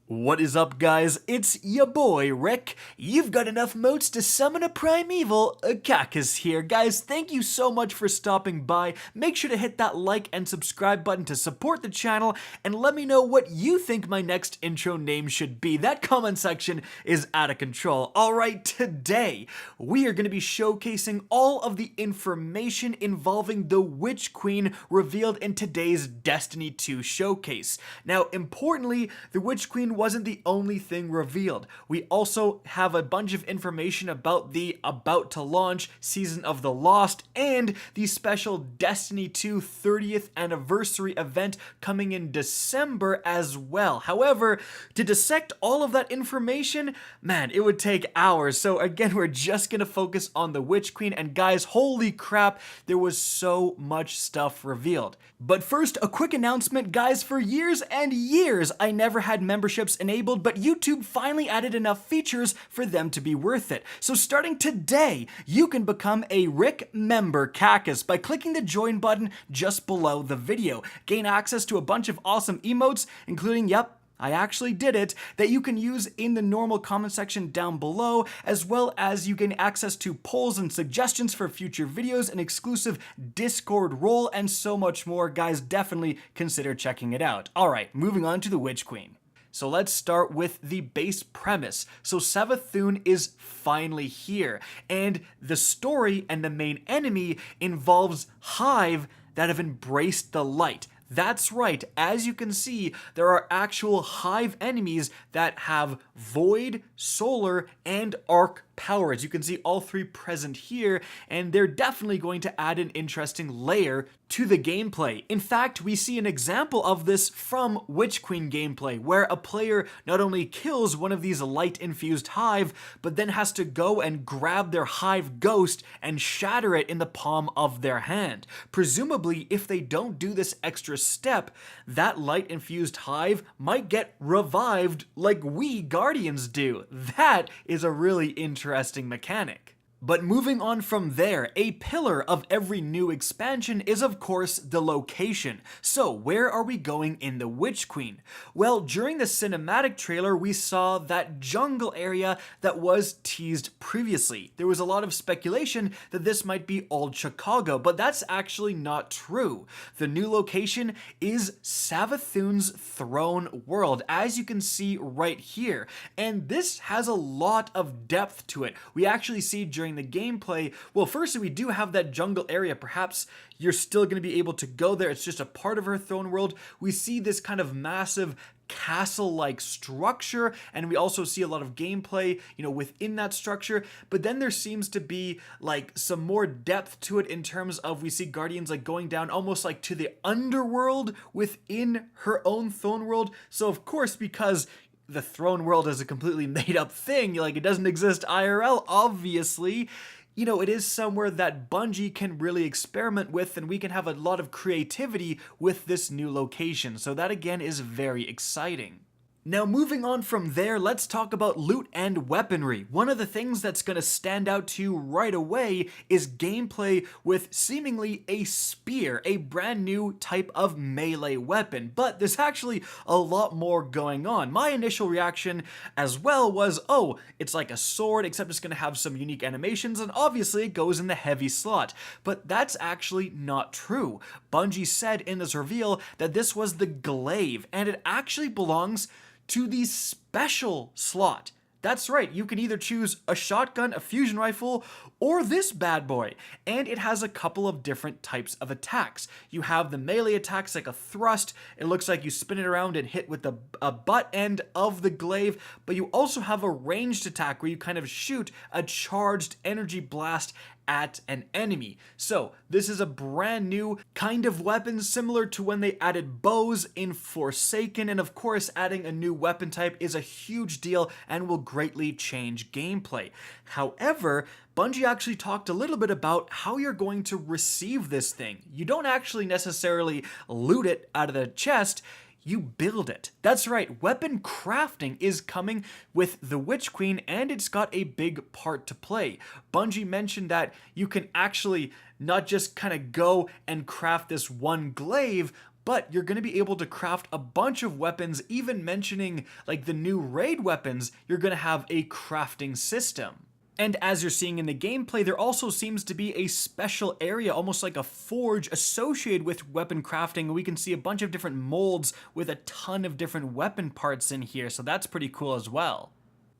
What is up, guys? It's ya boy, Rick. You've got enough motes to summon a primeval. Kakas here. Guys, thank you so much for stopping by. Make sure to hit that like and subscribe button to support the channel, and let me know what you think my next intro name should be. That comment section is out of control. Alright, today, we are going to be showcasing all of the information involving the Witch Queen revealed in today's Destiny 2 showcase. Now, importantly, the Witch Queen wasn't the only thing revealed. We also have a bunch of information about the about to launch Season of the Lost and the special Destiny 2 30th anniversary event coming in December as well. However, to dissect all of that information, man, it would take hours. So again, we're just gonna focus on the Witch Queen, and guys, holy crap, there was so much stuff revealed. But first, a quick announcement, guys. For years and years, I never had memberships enabled, but YouTube finally added enough features for them to be worth it. So starting today, you can become a Rick member Kakas by clicking the join button just below the video. Gain access to a bunch of awesome emotes, including, yep, I actually did it, that you can use in the normal comment section down below, as well as you gain access to polls and suggestions for future videos, an exclusive Discord role, and so much more. Guys, definitely consider checking it out. Alright, moving on to the Witch Queen. So let's start with the base premise. So Savathun is finally here, and the story and the main enemy involves Hive that have embraced the light. That's right, as you can see, there are actual Hive enemies that have Void, Solar, and Arc powers. You can see all three present here, and they're definitely going to add an interesting layer to the gameplay. In fact, we see an example of this from Witch Queen gameplay, where a player not only kills one of these light-infused Hive, but then has to go and grab their Hive ghost and shatter it in the palm of their hand. Presumably, if they don't do this extra step, that light-infused Hive might get revived like we Guardians do. That is a really interesting mechanic. But moving on from there, a pillar of every new expansion is of course the location. So where are we going in the Witch Queen? Well, during the cinematic trailer we saw that jungle area that was teased previously. There was a lot of speculation that this might be old Chicago, but that's actually not true. The new location is Savathun's throne world, as you can see right here. And this has a lot of depth to it. We actually see during the gameplay, well, firstly, we do have that jungle area. Perhaps you're still going to be able to go there. It's just a part of her throne world. We see this kind of massive castle-like structure, and we also see a lot of gameplay, within that structure. But then there seems to be like some more depth to it in terms of we see Guardians like going down almost like to the underworld within her own throne world. So of course, because the throne world is a completely made up thing, like it doesn't exist IRL, obviously, it is somewhere that Bungie can really experiment with, and we can have a lot of creativity with this new location. So that again is very exciting. Now moving on from there, let's talk about loot and weaponry. One of the things that's going to stand out to you right away is gameplay with seemingly a spear, a brand new type of melee weapon. But there's actually a lot more going on. My initial reaction as well was, oh, it's like a sword, except it's going to have some unique animations, and obviously it goes in the heavy slot. But that's actually not true. Bungie said in this reveal that this was the glaive, and it actually belongs to the special slot. That's right, you can either choose a shotgun, a fusion rifle, or this bad boy. And it has a couple of different types of attacks. You have the melee attacks like a thrust. It looks like you spin it around and hit with the butt end of the glaive. But you also have a ranged attack where you kind of shoot a charged energy blast at an enemy. So this is a brand new kind of weapon, similar to when they added bows in Forsaken, and of course adding a new weapon type is a huge deal and will greatly change gameplay. However, Bungie actually talked a little bit about how you're going to receive this thing. You don't actually necessarily loot it out of the chest, you build it. That's right, weapon crafting is coming with the Witch Queen, and it's got a big part to play. Bungie mentioned that you can actually not just kind of go and craft this one glaive, but you're going to be able to craft a bunch of weapons, even mentioning like the new raid weapons, you're going to have a crafting system. And as you're seeing in the gameplay, there also seems to be a special area, almost like a forge, associated with weapon crafting. We can see a bunch of different molds with a ton of different weapon parts in here, so that's pretty cool as well.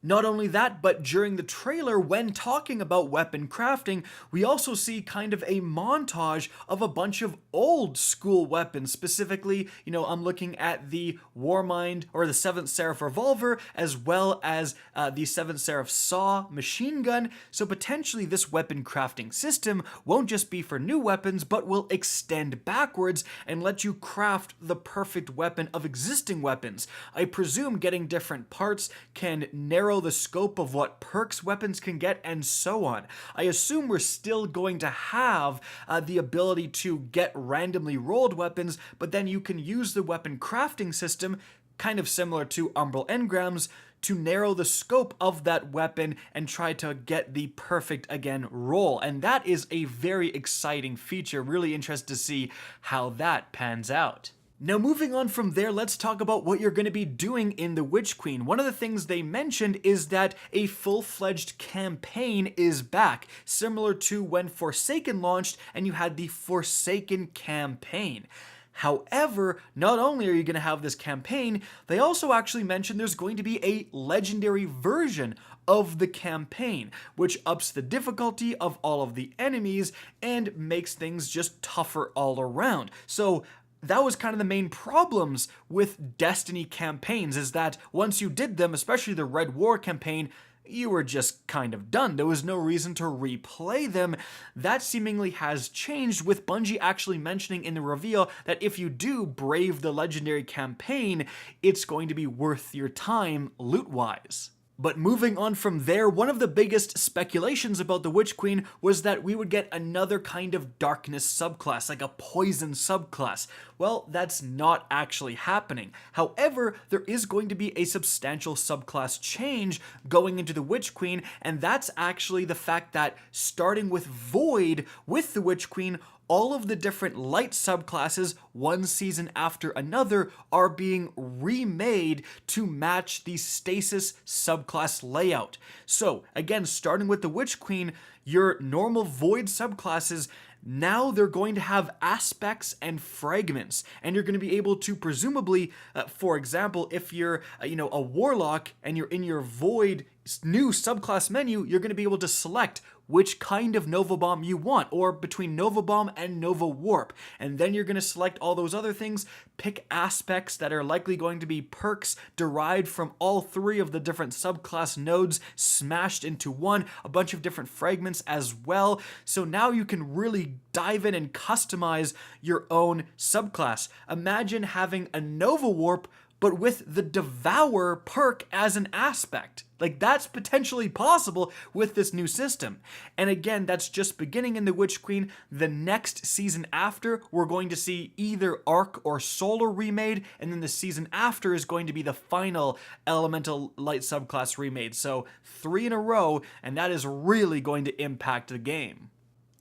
Not only that, but during the trailer, when talking about weapon crafting, we also see kind of a montage of a bunch of old school weapons. Specifically, I'm looking at the Warmind, or the 7th Seraph revolver, as well as the 7th Seraph saw machine gun. So potentially this weapon crafting system won't just be for new weapons, but will extend backwards and let you craft the perfect weapon of existing weapons. I presume getting different parts can narrow the scope of what perks weapons can get, and so on. I assume we're still going to have the ability to get randomly rolled weapons, but then you can use the weapon crafting system, kind of similar to Umbral Engrams, to narrow the scope of that weapon and try to get the perfect, again, roll. And that is a very exciting feature. Really interested to see how that pans out. Now moving on from there, let's talk about what you're going to be doing in the Witch Queen. One of the things they mentioned is that a full-fledged campaign is back, similar to when Forsaken launched and you had the Forsaken campaign. However, not only are you going to have this campaign, they also actually mentioned there's going to be a legendary version of the campaign, which ups the difficulty of all of the enemies and makes things just tougher all around. So that was kind of the main problems with Destiny campaigns, is that once you did them, especially the Red War campaign, you were just kind of done. There was no reason to replay them. That seemingly has changed, with Bungie actually mentioning in the reveal that if you do brave the legendary campaign, it's going to be worth your time loot-wise. But moving on from there, one of the biggest speculations about the Witch Queen was that we would get another kind of darkness subclass, like a poison subclass. Well, that's not actually happening. However, there is going to be a substantial subclass change going into the Witch Queen, and that's actually the fact that starting with Void with the Witch Queen, all of the different light subclasses, one season after another, are being remade to match the stasis subclass layout. So again, starting with the Witch Queen, your normal Void subclasses, now they're going to have aspects and fragments, and you're going to be able to presumably, for example, if you're a warlock and you're in your Void new subclass menu, you're going to be able to select which kind of Nova Bomb you want, or between Nova Bomb and Nova Warp. And then you're going to select all those other things, pick aspects that are likely going to be perks derived from all three of the different subclass nodes smashed into one, a bunch of different fragments as well. So now you can really dive in and customize your own subclass. Imagine having a Nova Warp, but with the Devour perk as an aspect. Like, that's potentially possible with this new system. And again, that's just beginning in the Witch Queen. The next season after, we're going to see either Arc or Solar remade, and then the season after is going to be the final Elemental Light subclass remade. So 3 in a row, and that is really going to impact the game.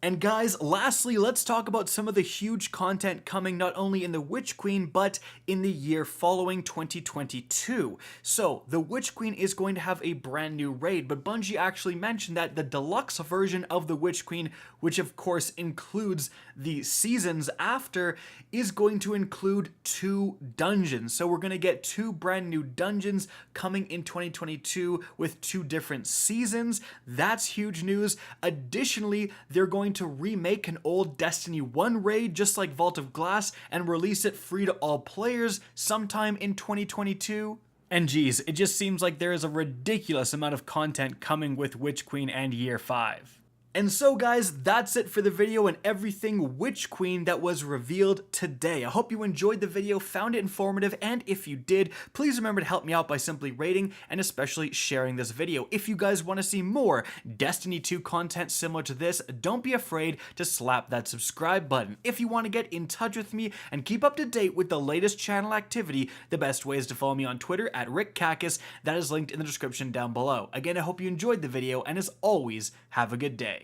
And guys, lastly, let's talk about some of the huge content coming not only in the Witch Queen, but in the year following 2022. So, the Witch Queen is going to have a brand new raid, but Bungie actually mentioned that the deluxe version of the Witch Queen, which of course includes the seasons after, is going to include 2 dungeons. So we're going to get 2 brand new dungeons coming in 2022 with 2 different seasons. That's huge news. Additionally, they're going to remake an old Destiny 1 raid, just like Vault of Glass, and release it free to all players sometime in 2022. And geez, it just seems like there is a ridiculous amount of content coming with Witch Queen and Year 5. And so guys, that's it for the video and everything Witch Queen that was revealed today. I hope you enjoyed the video, found it informative, and if you did, please remember to help me out by simply rating and especially sharing this video. If you guys want to see more Destiny 2 content similar to this, don't be afraid to slap that subscribe button. If you want to get in touch with me and keep up to date with the latest channel activity, the best way is to follow me on Twitter at RickCacus. That is linked in the description down below. Again, I hope you enjoyed the video, and as always, have a good day.